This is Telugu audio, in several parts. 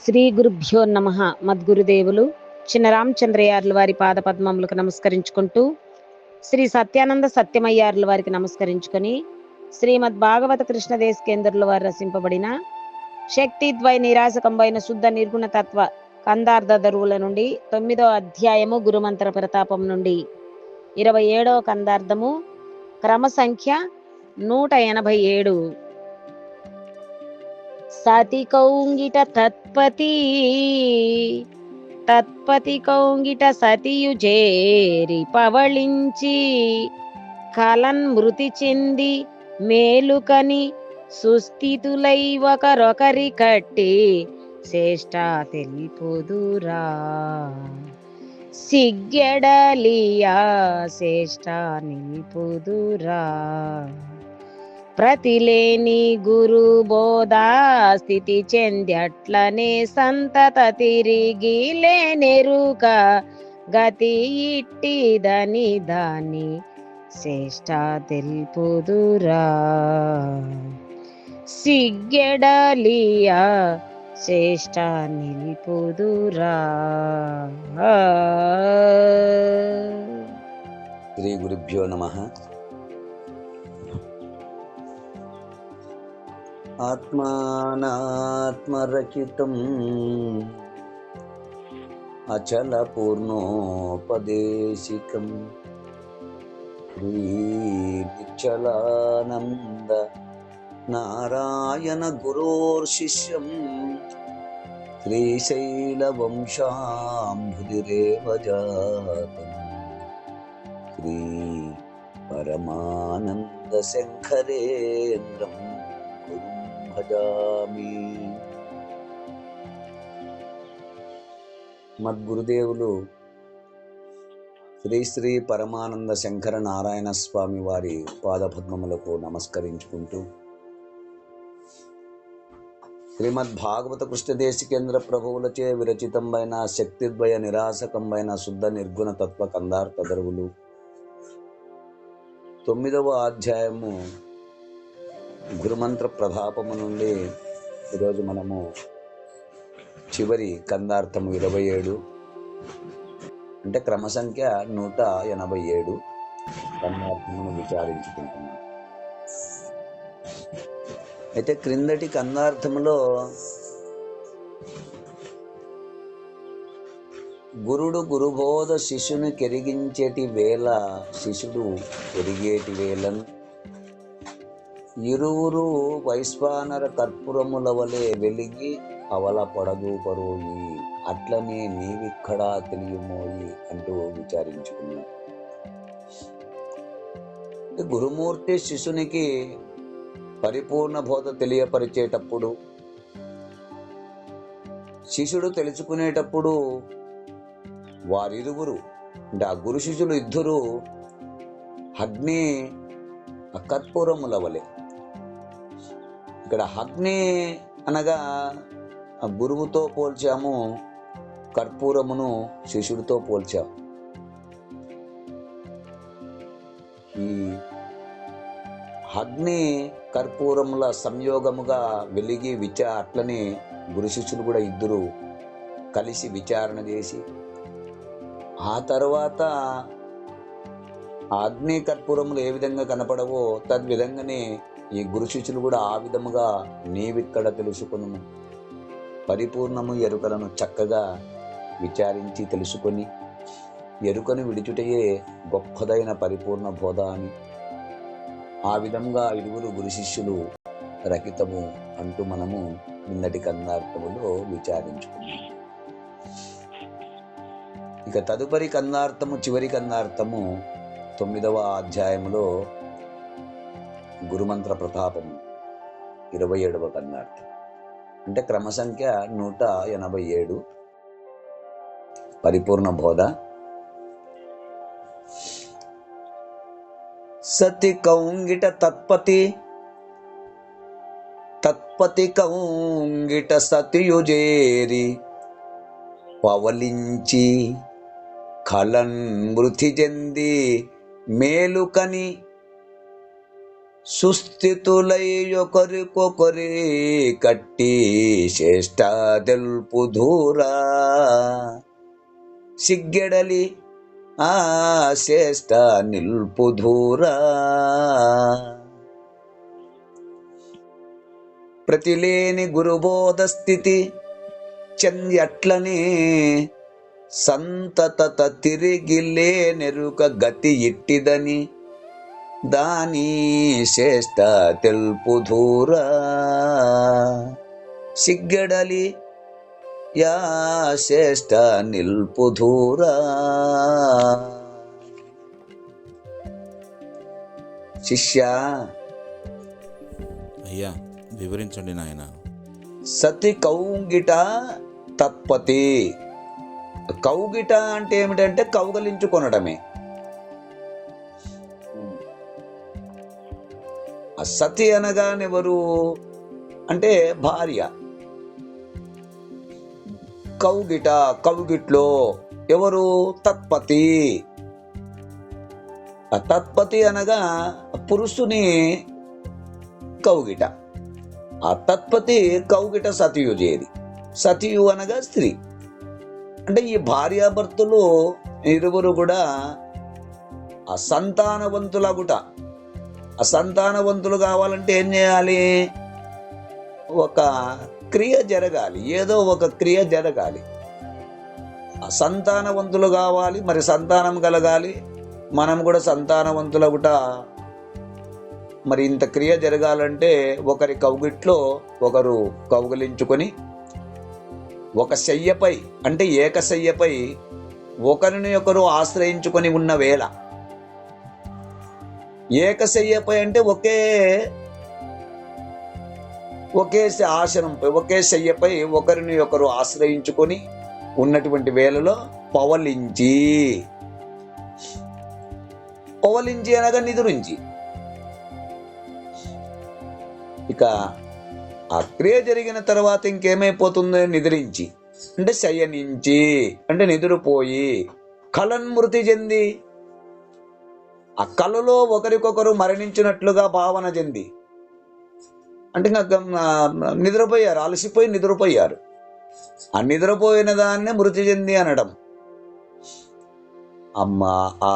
శ్రీ గురుభ్యో నమః. మద్గురుదేవులు చిన్నరామచంద్రయార్ల వారి పాదపద్మములకు నమస్కరించుకుంటూ, శ్రీ సత్యానంద సత్యమయ్యార్ల వారికి నమస్కరించుకొని, శ్రీమద్ భాగవత కృష్ణదేశ కేంద్రుల వారు రచింపబడిన శక్తి ద్వయ నిరాశకంబైన శుద్ధ నిర్గుణ తత్వ కందార్థ దరువుల నుండి 9వ అధ్యాయము గురుమంత్ర ప్రతాపం నుండి 27వ కందార్థము క్రమ సంఖ్య 187. సతి కౌంగిట తత్పతి కౌంగిట సతియుజేరి పవళించి కలన్ మృతి చెంది మేలుకని సుస్థితులై ఒకరొకరి కట్టి శ్రేష్ట తెలుపుదురా సిగ్గెడలియా శ్రేష్ట నిల్పుదురా. ప్రతిలేని గురు బోధా స్థితి చెందట్లనే సంతత తిరిగి లేనెరుక గతి ఇట్టిదని దాని శ్రేష్ట తెలుపుదురా సిగ్గెడలియా శ్రేష్ట నిల్పుదురా. శ్రీ గురుభ్యో నమః. ఆత్మానాత్మరచితం అచల పూర్ణోపదేశికం నిశ్చలానంద నారాయణ గురోర్శిష్యం శ్రీశైలవంశాంబుధిరేవ జాతం శ్రీ పరమానంద శంకరేంద్రం గురుం భజామి. మద్గురుదేవులు శ్రీ శ్రీ పరమానంద శంకర నారాయణ స్వామి వారి పాదపద్మములకు నమస్కరించుకుంటూ, శ్రీమద్ భాగవత కృష్ణదేశ కేంద్ర ప్రభువులచే విరచితంబైన శక్తిద్వయ నిరాశకంబైన శుద్ధ నిర్గుణ తత్వ కందార్థ దరువులు 9వ అధ్యాయము గురుమంత్ర ప్రతాపము నుండి ఈరోజు మనము చివరి కందార్థము 27 అంటే క్రమ సంఖ్య 187 కందార్థమును విచారించుకుంటున్నాం. అయితే క్రిందటి కందార్థములో గురుడు గురుబోధ శిష్యుని కెరిగించేటి వేళ శిష్యుడు ఎరిగేటి వేళను ఇరువురు వైశ్వానర కర్పూరముల వలె వెలిగి అవల పొడదూపరోయి అట్లనే నీవిక్కడా తెలియమోయి అంటూ విచారించుకున్నాం. గురుమూర్తి శిష్యునికి పరిపూర్ణ బోధ తెలియపరిచేటప్పుడు, శిష్యుడు తెలుసుకునేటప్పుడు వారిరువురు అంటే ఆ గురు శిష్యులు ఇద్దరు అగ్ని కర్పూరముల వలె. ఇక్కడ అగ్ని అనగా ఆ గురువుతో పోల్చాము, కర్పూరమును శిష్యుడితో పోల్చాము. ఈ అగ్ని కర్పూరముల సంయోగముగా వెలిగి అట్లనే గురు శిష్యులు కూడా ఇద్దరు కలిసి విచారణ చేసి ఆ తర్వాత అగ్ని కర్పూరములు ఏ విధంగా కనపడవో తద్విధంగానే ఈ గురు శిష్యులు కూడా ఆ విధముగా నీవిక్కడ తెలుసుకును పరిపూర్ణము ఎరుకలను చక్కగా విచారించి తెలుసుకొని ఎరుకను విడిచుటయే గొప్పదైన పరిపూర్ణ బోధ అని ఆ విధంగా ఇరువురు గురు శిష్యులు రహితము అంటూ మనము నిన్నటి కందార్థములో విచారించుకున్నాం. ఇక తదుపరి కందార్థము చివరి కందార్థము 9వ అధ్యాయములో గురుమంత్ర ప్రతాపము 27వ కందార్థం అంటే క్రమ సంఖ్య 187 పరిపూర్ణ బోధ. సతి కౌంగిట తత్పతి కౌంగిట సతియుజేరి పవలించి కలన్ మృతి చెంది మేలుకని సుస్థితులై ఒకరికొకరి కట్టి శ్రేష్ట తెలుపుధూరా సిగ్గెడలి ఆ శ్రేష్ట నిల్పుధూరా ప్రతిలేని గురుబోధ స్థితి చెంద్యట్లనే సంతత తిరిగిలే నెరుక గతి ఇట్టిదని దాని శ్రేష్ట తెలుపుధూరా సిగ్గెడలి యా శ్రేష్ట నిల్పుధూరా. శిష్య, అయ్యా వివరించండి నాయన. సతి కౌగిట తత్పతి. కౌగిట అంటే ఏమిటంటే కౌగలించుకొనడమే. సతి అనగానెవరు అంటే భార్య. కౌగిట, కౌగిట్లో ఎవరు? తత్పతి. తత్పతి అనగా పురుషుని కౌగిట. ఆ తత్పతి కౌగిట సతియుజేది. సతియు అనగా స్త్రీ. అంటే ఈ భార్యాభర్తలు ఇరువురు కూడా అసంతానవంతులగుట. అసంతానవంతులు కావాలంటే ఏం చేయాలి? ఒక క్రియ జరగాలి, ఏదో ఒక క్రియ జరగాలి. అసంతానవంతులు కావాలి, మరి సంతానం కలగాలి. మనం కూడా సంతానవంతులగుట. మరి ఇంత క్రియ జరగాలంటే ఒకరి కౌగిట్లో ఒకరు కౌగిలించుకొని ఒక శయ్యపై అంటే ఏకశయ్యపై ఒకరిని ఒకరు ఆశ్రయించుకొని ఉన్న వేళ, ఏకశయ్యపై అంటే ఒకే ఆసనంపై ఒకే శయ్యపై ఒకరిని ఒకరు ఆశ్రయించుకొని ఉన్నటువంటి వేళలో పవలించి అనగా నిదురించి. ఇక ఆ క్రియ జరిగిన తర్వాత ఇంకేమైపోతుందో? నిద్రించి అంటే శయనించి అంటే నిద్రపోయి కలన్మృతి చెంది ఆ కలలో ఒకరికొకరు మరణించినట్లుగా భావన చెంది అంటే నిద్రపోయారు, అలసిపోయి నిద్రపోయారు. ఆ నిద్రపోయిన దాన్నే మృతి చెంది అనడం. ఆ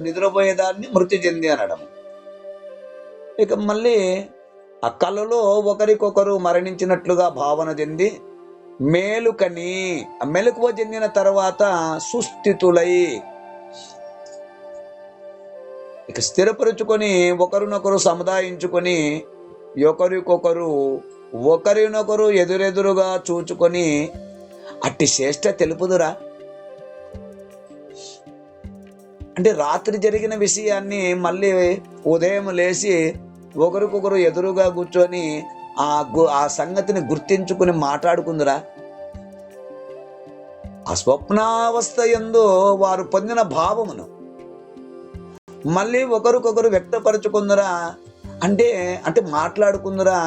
నిద్రపోయేదాన్ని మృతి చెంది అనడం. ఇక మళ్ళీ ఆ కలలో ఒకరికొకరు మరణించినట్లుగా భావన చెంది మేలుకని, మెలకువ చెందిన తర్వాత సుస్థితులై ఇక స్థిరపరుచుకొని ఒకరినొకరు సముదాయించుకొని ఒకరినొకరు ఎదురెదురుగా చూచుకొని అట్టి శ్రేష్ట తెలుపుదురా. అంటే రాత్రి జరిగిన విషయాన్ని మళ్ళీ ఉదయం లేచి ఒకరికొకరు ఎదురుగా కూర్చొని ఆ సంగతిని గుర్తించుకుని మాట్లాడుకుందురా. ఆ స్వప్నావస్థ యందు వారు పొందిన భావమును మళ్ళీ ఒకరికొకరు వ్యక్తపరచుకుందురా. అంటే మాట్లాడుకుందురా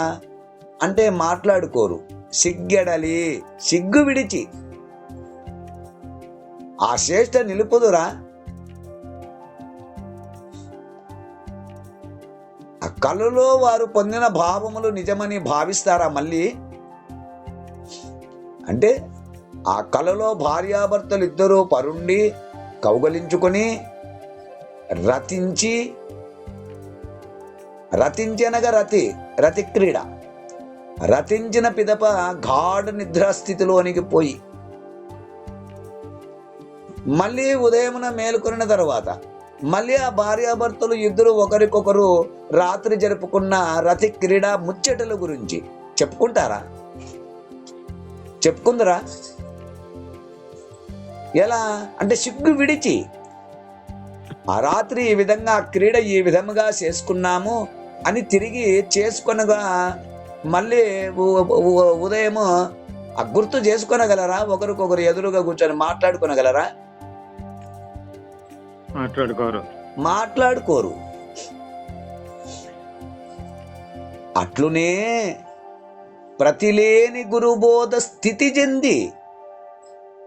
అంటే మాట్లాడుకోరు. సిగ్గెడలి, సిగ్గు విడిచి ఆ శ్రేష్ట నిలుపుదురా. ఆ కళలో వారు పొందిన భావములు నిజమని భావిస్తారా మళ్ళీ? అంటే ఆ కళలో భార్యాభర్తలు ఇద్దరూ పరుండి కౌగలించుకొని రతించనగా రతి క్రీడ రతించిన పిదప గాఢ నిద్రాస్థితిలోనికి పోయి మళ్ళీ ఉదయమున మేలుకొనిన తర్వాత మళ్ళీ ఆ భార్యాభర్తలు ఇద్దరు ఒకరికొకరు రాత్రి జరుపుకున్న రతి క్రీడ ముచ్చటల గురించి చెప్పుకుందరా. ఎలా అంటే సిగ్గు విడిచి ఆ రాత్రి ఈ విధంగా క్రీడ ఈ విధముగా చేసుకున్నాము అని తిరిగి చేసుకొనగా మళ్ళీ ఉదయము ఆ గుర్తు చేసుకొనగలరా? ఒకరికొకరు ఎదురుగా కూర్చొని మాట్లాడుకొనగలరా? మాట్లాడుకోరు. అట్లునే ప్రతిలేని గురుబోధ స్థితి చెంది.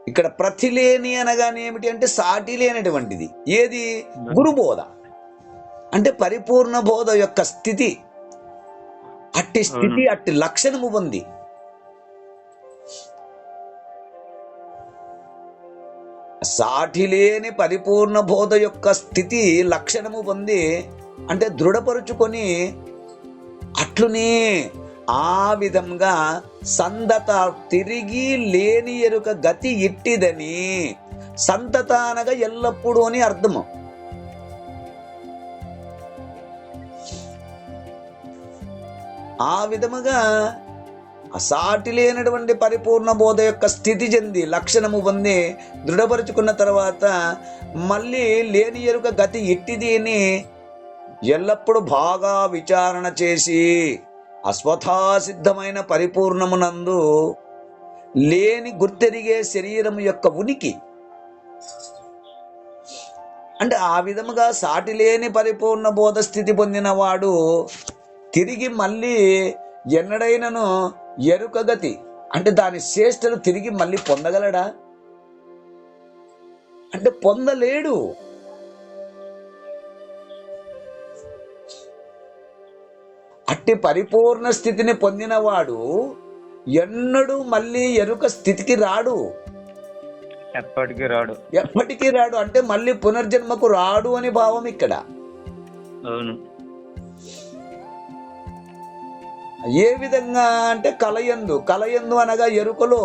ఇక్కడ ప్రతిలేని అనగానే ఏమిటి అంటే సాటి లేనటువంటిది. ఏది? గురుబోధ. అంటే పరిపూర్ణ బోధ యొక్క స్థితి, అట్టి స్థితి, అట్టి లక్షణము ఉంది. సాటి లేని పరిపూర్ణ బోధ యొక్క స్థితి లక్షణము పొంది అంటే దృఢపరుచుకొని అట్లునే ఆ విధంగా సందత తిరిగి లేని ఎరుక గతి ఇట్టిదని. సంతత అనగా ఎల్లప్పుడూ అని అర్థము. ఆ విధముగా సాటి లేనటువంటి పరిపూర్ణ బోధ యొక్క స్థితి చెంది లక్షణము పొంది దృఢపరుచుకున్న తర్వాత మళ్ళీ లేని ఎరుక గతి ఇట్టిది అని ఎల్లప్పుడూ బాగా విచారణ చేసి అస్వథాసిద్ధమైన పరిపూర్ణమునందు లేని గుర్తెరిగే శరీరము యొక్క ఉనికి. అంటే ఆ విధముగా సాటి లేని పరిపూర్ణ బోధ స్థితి పొందినవాడు తిరిగి మళ్ళీ ఎన్నడైనను ఎరుకగతి అంటే దాని శ్రేష్టలు తిరిగి మళ్ళీ పొందగలడా అంటే పొందలేడు. అట్టి పరిపూర్ణ స్థితిని పొందినవాడు ఎన్నడూ మళ్ళీ ఎరుక స్థితికి రాడు, ఎప్పటికీ రాడు. అంటే మళ్ళీ పునర్జన్మకు రాడు అని భావం ఇక్కడ. అవును. ఏ విధంగా అంటే కలయందు అనగా ఎరుకలో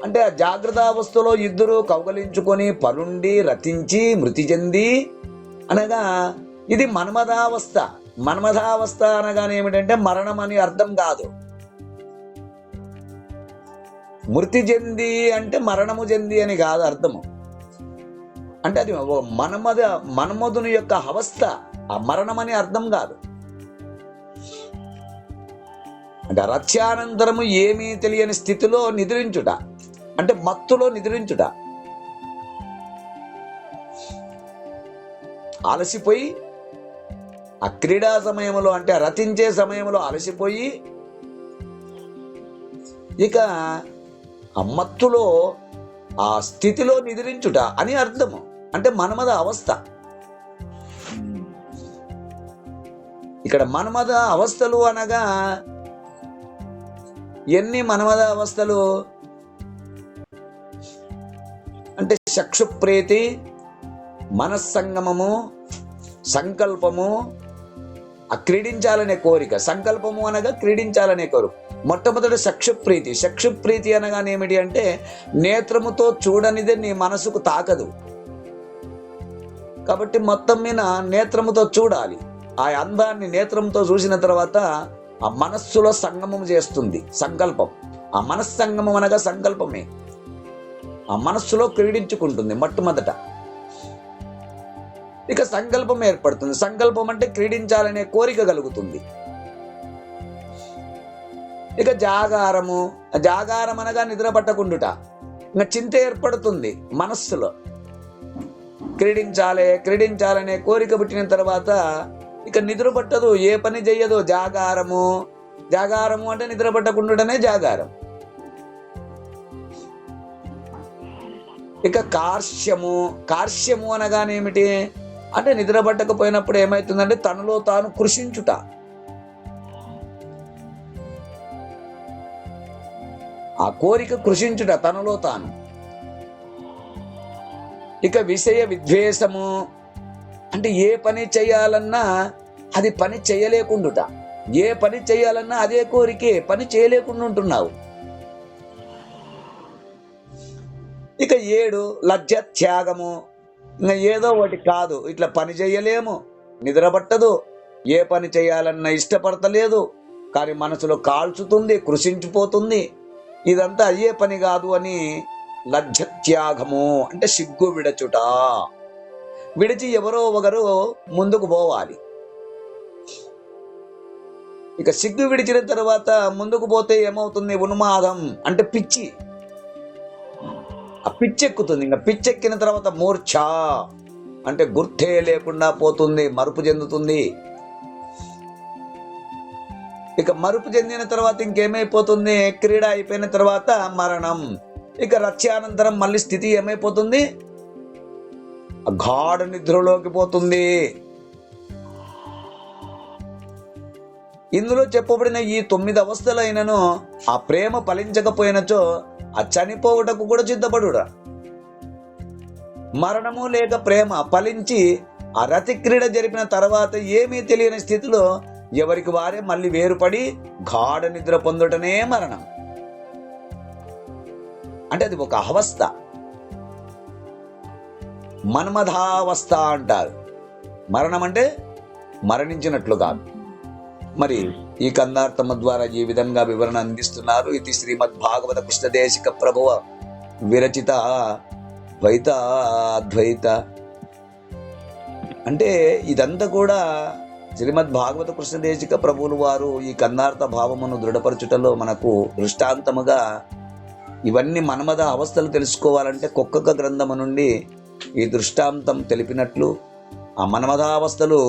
అంటే ఆ జాగ్రత్త అవస్థలో ఇద్దరు కౌగలించుకొని పరుండి రతించి మృతి చెంది అనగా ఇది మన్మథావస్థ. మన్మథావస్థ అనగానే ఏమిటంటే మరణం అని అర్థం కాదు. మృతి చెంది అంటే మరణము చెంది అని కాదు అర్థము. అంటే అది మన్మధుని యొక్క అవస్థ, ఆ మరణం అని అర్థం కాదు. అంటే రత్యానంతరము ఏమీ తెలియని స్థితిలో నిద్రించుట అంటే మత్తులో నిద్రించుట. అలసిపోయి ఆ క్రీడా సమయంలో అంటే రతించే సమయంలో అలసిపోయి ఇక ఆ మత్తులో ఆ స్థితిలో నిద్రించుట అని అర్థము. అంటే మన్మథ అవస్థ. ఇక్కడ మన్మథ అవస్థలు అనగా ఎన్ని మన్మథ అవస్థలు అంటే చక్షుప్రీతి, మనస్సంగమము, సంకల్పము, ఆ క్రీడించాలనే కోరిక. సంకల్పము అనగా క్రీడించాలనే కోరిక. మొట్టమొదటి చక్షుప్రీతి. చక్షుప్రీతి అనగానే ఏమిటి అంటే నేత్రముతో చూడనిదే నీ మనసుకు తాకదు కాబట్టి మొత్తం మీద నేత్రముతో చూడాలి. ఆ అందాన్ని నేత్రంతో చూసిన తర్వాత ఆ మనస్సులో సంగమం చేస్తుంది సంకల్పం. ఆ మనస్సంగమం అనగా సంకల్పమే. ఆ మనస్సులో క్రీడించుకుంటుంది మొట్టమొదట. ఇక సంకల్పం ఏర్పడుతుంది. సంకల్పం అంటే క్రీడించాలనే కోరిక కలుగుతుంది. ఇక జాగారము. జాగారం అనగా నిద్ర పట్టకుండుట. ఇంకా చింత ఏర్పడుతుంది మనస్సులో. క్రీడించాలనే కోరిక పుట్టిన తర్వాత ఇక నిద్ర పట్టదు, ఏ పని చెయ్యదు. జాగారము అంటే నిద్ర పట్టకుండానే జాగారం. ఇక కార్ష్యము అనగానేమిటి అంటే నిద్ర పట్టకపోయినప్పుడు ఏమవుతుందంటే తనలో తాను కృషించుట. ఆ కోరిక కృషించుట తనలో తాను. ఇక విషయ విద్వేషము అంటే ఏ పని చేయాలన్నా అది పని చేయలేకుండుట. ఏ పని చేయాలన్నా అదే కోరికే, పని చేయలేకుండా ఉంటున్నావు. ఇక 7 లజ్జ త్యాగము. ఇంకా ఏదో ఒకటి కాదు, ఇట్లా పని చేయలేము, నిద్ర పట్టదు, ఏ పని చేయాలన్నా ఇష్టపడతలేదు, కానీ మనసులో కాల్చుతుంది, కృషించిపోతుంది. ఇదంతా అయ్యే పని కాదు అని లజ్జ త్యాగము అంటే సిగ్గు విడచుట. విడిచి ఎవరో ఒకరు ముందుకు పోవాలి. ఇక సిగ్గు విడిచిన తర్వాత ముందుకు పోతే ఏమవుతుంది? ఉన్మాదం అంటే పిచ్చి. ఆ పిచ్చెక్కుతుంది. ఇంకా పిచ్చెక్కిన తర్వాత మూర్ఛ అంటే గుర్తే లేకుండా పోతుంది, మరుపు చెందుతుంది. ఇక మరుపు చెందిన తర్వాత ఇంకేమైపోతుంది? క్రీడ అయిపోయిన తర్వాత మరణం. ఇక రత్యానంతరం మళ్ళీ స్థితి ఏమైపోతుంది? గాఢ నిద్రలోకి పోతుంది. ఇందులో చెప్పబడిన ఈ 9 అవస్థలైనను ఆ ప్రేమ ఫలించకపోయినచో ఆ చనిపోవుటకు కూడా సిద్ధపడురా. మరణము లేక ప్రేమ ఫలించి ఆ రతిక్రీడ జరిపిన తర్వాత ఏమీ తెలియని స్థితిలో ఎవరికి వారే మళ్ళీ వేరుపడి గాఢ నిద్ర పొందుటనే మరణం. అంటే అది ఒక అవస్థ, మన్మథావస్థ అంటారు. మరణం అంటే మరణించినట్లు కాదు. మరి ఈ కందార్థము ద్వారా ఈ విధంగా వివరణ అందిస్తున్నారు. ఇది శ్రీమద్ భాగవత కృష్ణదేశిక ప్రభువ విరచిత ద్వైత అద్వైత. అంటే ఇదంతా కూడా శ్రీమద్ భాగవత కృష్ణదేశిక ప్రభువులు వారు ఈ కందార్థ భావమును దృఢపరచుటలో మనకు దృష్టాంతముగా ఇవన్నీ మన్మథ అవస్థలు తెలుసుకోవాలంటే కొక్కక గ్రంథము నుండి ఈ దృష్టాంతం తెలిపినట్లు ఆ మన్మథావస్థలు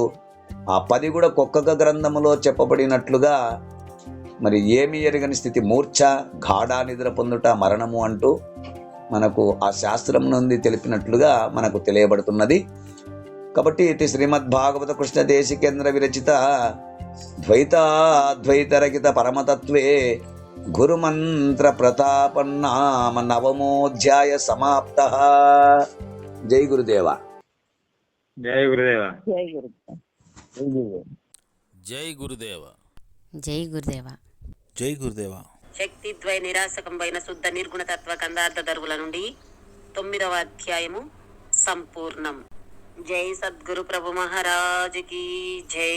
ఆ 10 కూడా కొక్కక గ్రంథములో చెప్పబడినట్లుగా మరి ఏమి ఎరగని స్థితి, మూర్ఛ, గాఢా నిద్ర పొందుట, మరణము అంటూ మనకు ఆ శాస్త్రం నుండి తెలిపినట్లుగా మనకు తెలియబడుతున్నది. కాబట్టి ఇది శ్రీమద్ భాగవత కృష్ణ దేశికేంద్ర విరచిత ద్వైతాద్వైతరహిత పరమతత్వే గురుమంత్ర ప్రతాపన్నామ నవమోధ్యాయ సమాప్త. జై గురుదేవ. జై గురుదేవ. జై గురుదేవ. జై గురుదేవ. జై గురుదేవ. జై గురుదేవ. శక్తి ద్వయ నిరాశకంపైన శుద్ధ నిర్గుణ తత్వ కందార్థ దరువుల నుండి 9వ అధ్యాయము సంపూర్ణం. జై సద్గురు ప్రభు మహారాజ్ కి జై.